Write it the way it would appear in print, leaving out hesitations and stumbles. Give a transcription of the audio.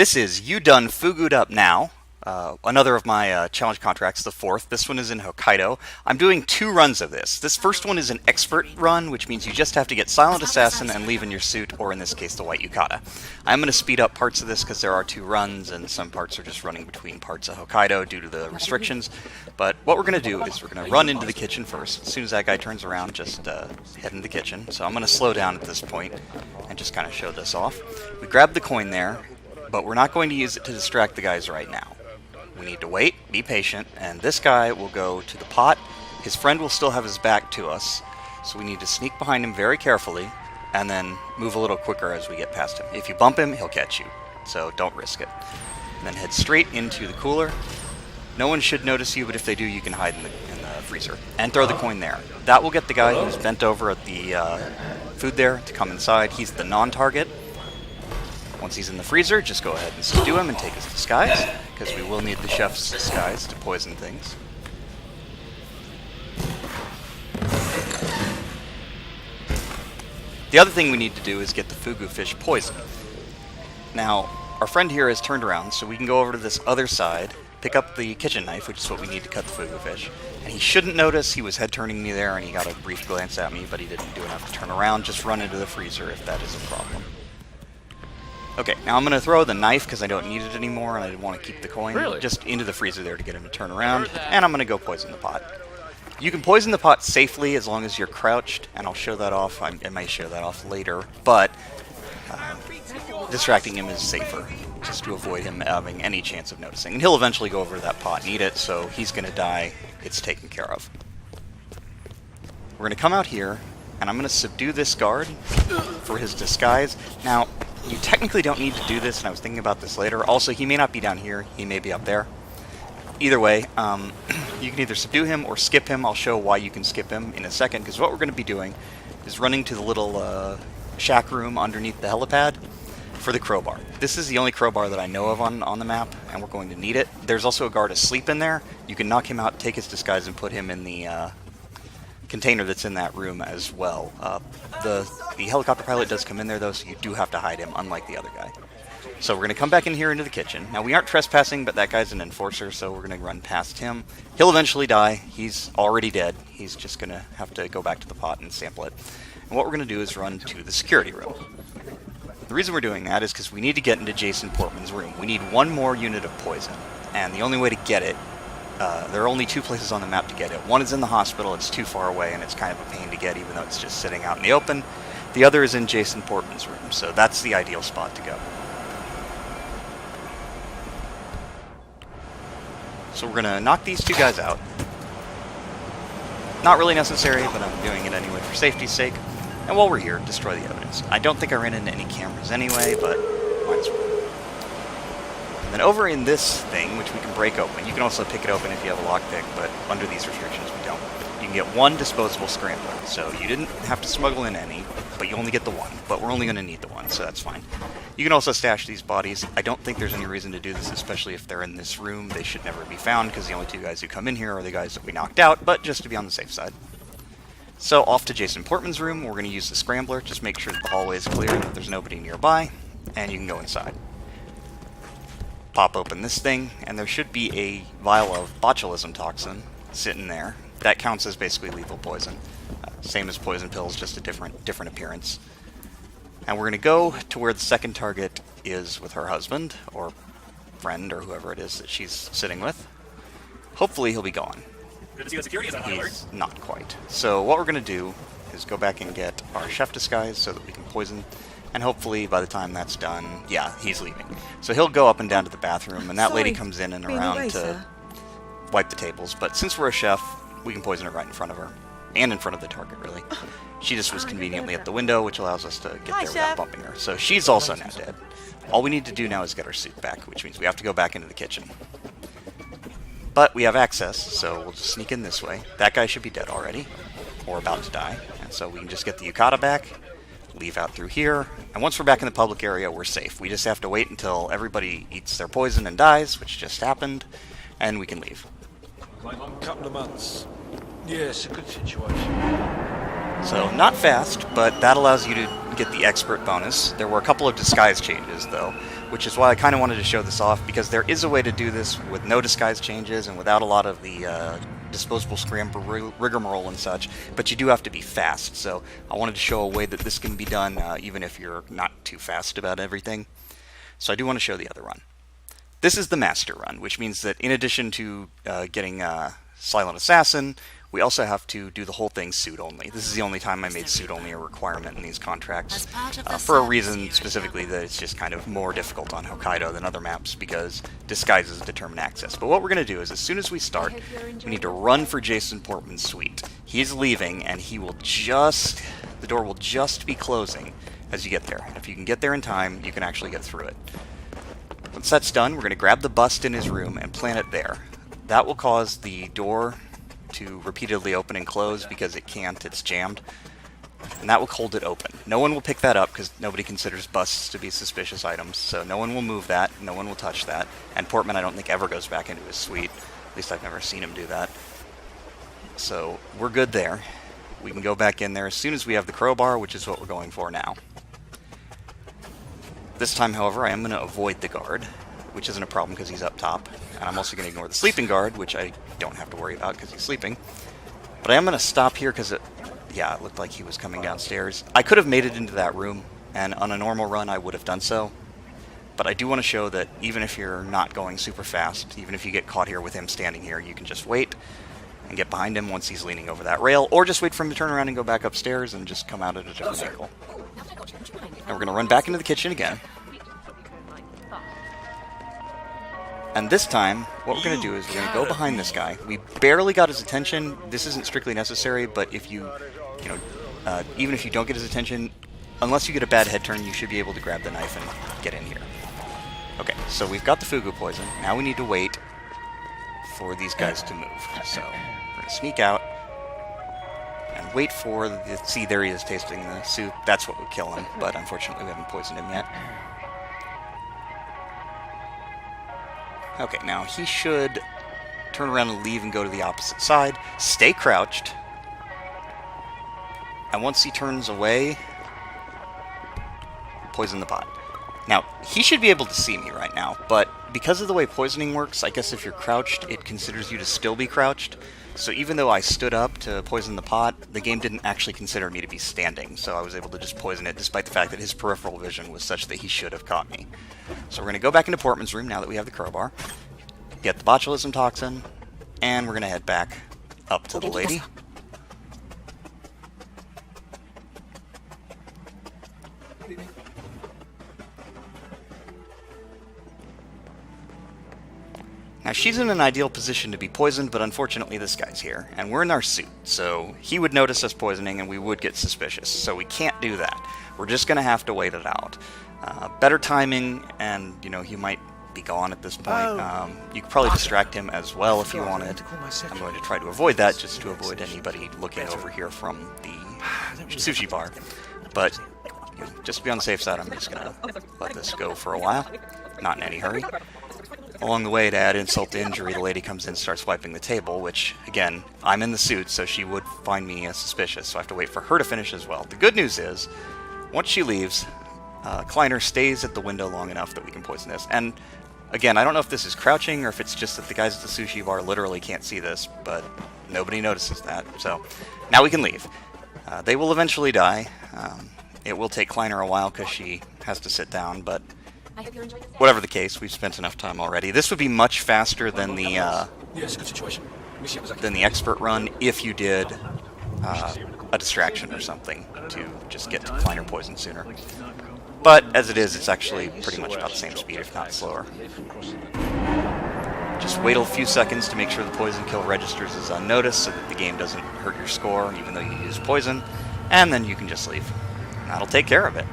This is You Done Fugu'd Up Now, another of my challenge contracts, the fourth. This one is in Hokkaido. I'm doing 2 runs of this. This first one is an expert run, which means you just have to get Silent Assassin and leave in your suit, or in this case, the white yukata. I'm going to speed up parts of this because there are 2 runs, and some parts are just running between parts of Hokkaido due to the restrictions. But what we're going to do is we're going to run into the kitchen first. As soon as that guy turns around, just head into the kitchen. So I'm going to slow down at this point and just kind of show this off. We grab the coin there, but we're not going to use it to distract the guys right now. We need to wait, be patient, and this guy will go to the pot. His friend will still have his back to us, so we need to sneak behind him very carefully and then move a little quicker as we get past him. If you bump him, he'll catch you, so don't risk it. And then head straight into the cooler. No one should notice you, but if they do, you can hide in the freezer. And throw the coin there. That will get the guy who's bent over at the food there to come inside. He's the non-target. Once he's in the freezer, just go ahead and subdue him and take his disguise, because we will need the chef's disguise to poison things. The other thing we need to do is get the fugu fish poisoned. Now, our friend here has turned around, so we can go over to this other side, pick up the kitchen knife, which is what we need to cut the fugu fish. And he shouldn't notice. He was head turning me there, and he got a brief glance at me, but he didn't do enough to turn around. Just run into the freezer if that is a problem. Okay, now I'm going to throw the knife because I don't need it anymore and I didn't want to keep the coin just into the freezer there to get him to turn around, and I'm going to go poison the pot. You can poison the pot safely as long as you're crouched, and I'll show that off. I might show that off later, but distracting him is safer, just to avoid him having any chance of noticing. And he'll eventually go over to that pot and eat it, so he's going to die. It's taken care of. We're going to come out here, and I'm going to subdue this guard for his disguise. Now, you technically don't need to do this, and I was thinking about this later. Also, he may not be down here. He may be up there. Either way, you can either subdue him or skip him. I'll show why you can skip him in a second, because what we're going to be doing is running to the little shack room underneath the helipad for the crowbar. This is the only crowbar that I know of on the map, and we're going to need it. There's also a guard asleep in there. You can knock him out, take his disguise, and put him in the container that's in that room as well. The helicopter pilot does come in there though, so you do have to hide him, unlike the other guy. So we're going to come back in here into the kitchen. Now we aren't trespassing, but that guy's an enforcer, so we're going to run past him. He'll eventually die. He's already dead. He's just going to have to go back to the pot and sample it. And what we're going to do is run to the security room. The reason we're doing that is because we need to get into Jason Portman's room. We need 1 more unit of poison, and the only way to get it, there are only 2 places on the map to get it. One is in the hospital. It's too far away, and it's kind of a pain to get, even though it's just sitting out in the open. The other is in Jason Portman's room, so that's the ideal spot to go. So we're going to knock these 2 guys out. Not really necessary, but I'm doing it anyway for safety's sake. And while we're here, destroy the evidence. I don't think I ran into any cameras anyway, but might as well. And then over in this thing, which we can break open, you can also pick it open if you have a lockpick, but under these restrictions we don't. You can get 1 disposable scrambler, so you didn't have to smuggle in any, but you only get the 1. But we're only going to need the 1, so that's fine. You can also stash these bodies. I don't think there's any reason to do this, especially if they're in this room. They should never be found, because the only 2 guys who come in here are the guys that we knocked out, but just to be on the safe side. So off to Jason Portman's room. We're going to use the scrambler. Just make sure that the hallway is clear and that there's nobody nearby, and you can go inside. Pop open this thing, and there should be a vial of botulism toxin sitting there. That counts as basically lethal poison. Same as poison pills, just a different appearance. And we're going to go to where the second target is with her husband, or friend, or whoever it is that she's sitting with. Hopefully he'll be gone. He's not quite. So what we're going to do is go back and get our chef disguise so that we can poison. And hopefully by the time that's done, yeah, he's leaving. So he'll go up and down to the bathroom, and that lady comes in and around to wipe the tables. But since we're a chef, we can poison her right in front of her. And in front of the target, really. She just was conveniently at the window, which allows us to get there without bumping her. So she's also now dead. All we need to do now is get our suit back, which means we have to go back into the kitchen. But we have access, so we'll just sneak in this way. That guy should be dead already, or about to die. And so we can just get the yukata back, leave out through here, and once we're back in the public area, we're safe. We just have to wait until everybody eats their poison and dies, which just happened, and we can leave. Couple of months. Yes, a good situation. So, not fast, but that allows you to get the expert bonus. There were a couple of disguise changes, though. which is why I kind of wanted to show this off, because there is a way to do this with no disguise changes and without a lot of the disposable scramble rigmarole and such, but you do have to be fast, so I wanted to show a way that this can be done even if you're not too fast about everything. So I do want to show the other run. This is the master run, which means that in addition to getting Silent Assassin, we also have to do the whole thing suit only. This is the only time I made suit only a requirement in these contracts, for a reason specifically that it's just kind of more difficult on Hokkaido than other maps because disguises determine access. But what we're going to do is, as soon as we start, we need to run for Jason Portman's suite. He's leaving, and he will just... the door will just be closing as you get there. And if you can get there in time, you can actually get through it. Once that's done, we're going to grab the bust in his room and plant it there. That will cause the door to repeatedly open and close because it can't, it's jammed, and that will hold it open. No one will pick that up because nobody considers busts to be suspicious items, so no one will move that, no one will touch that, and Portman I don't think ever goes back into his suite. At least I've never seen him do that. So we're good there. We can go back in there as soon as we have the crowbar, which is what we're going for now. This time, however, I am going to avoid the guard, which isn't a problem because he's up top. And I'm also going to ignore the sleeping guard, which I don't have to worry about because he's sleeping. But I am going to stop here because it looked like he was coming downstairs. I could have made it into that room, and on a normal run I would have done so. But I do want to show that even if you're not going super fast, even if you get caught here with him standing here, you can just wait and get behind him once he's leaning over that rail, or just wait for him to turn around and go back upstairs and just come out at a different angle. And we're going to run back into the kitchen again. And this time, what we're going to do is we're going to go behind this guy. We barely got his attention. This isn't strictly necessary, but if even if you don't get his attention, unless you get a bad head turn, you should be able to grab the knife and get in here. Okay, so we've got the Fugu'd poison. Now we need to wait for these guys to move. So we're going to sneak out and wait for the... See, there he is tasting the soup. That's what would kill him, but unfortunately we haven't poisoned him yet. Okay, now he should turn around and leave and go to the opposite side. Stay crouched. And once he turns away, poison the pot. Now, he should be able to see me right now, but because of the way poisoning works, I guess if you're crouched, it considers you to still be crouched. So even though I stood up to poison the pot, the game didn't actually consider me to be standing, so I was able to just poison it, despite the fact that his peripheral vision was such that he should have caught me. So we're going to go back into Portman's room now that we have the crowbar, get the botulism toxin, and we're going to head back up to the lady. Now, she's in an ideal position to be poisoned, but unfortunately this guy's here, and we're in our suit, so he would notice us poisoning and we would get suspicious, so we can't do that. We're just going to have to wait it out. Better timing, and, he might be gone at this point. You could probably distract him as well if you wanted. I'm going to try to avoid that, just to avoid anybody looking over here from the sushi bar. But, just to be on the safe side, I'm just going to let this go for a while. Not in any hurry. Along the way, to add insult to injury, the lady comes in and starts wiping the table, which, again, I'm in the suit, so she would find me suspicious, so I have to wait for her to finish as well. The good news is, once she leaves, Kleiner stays at the window long enough that we can poison this. And, again, I don't know if this is crouching or if it's just that the guys at the sushi bar literally can't see this, but nobody notices that. So, now we can leave. They will eventually die. It will take Kleiner a while because she has to sit down, but... whatever the case, we've spent enough time already. This would be much faster than the expert run if you did a distraction or something to just get to Kleiner poison sooner. But as it is, it's actually pretty much about the same speed, if not slower. Just wait a few seconds to make sure the poison kill registers as unnoticed so that the game doesn't hurt your score even though you use poison, and then you can just leave. That'll take care of it.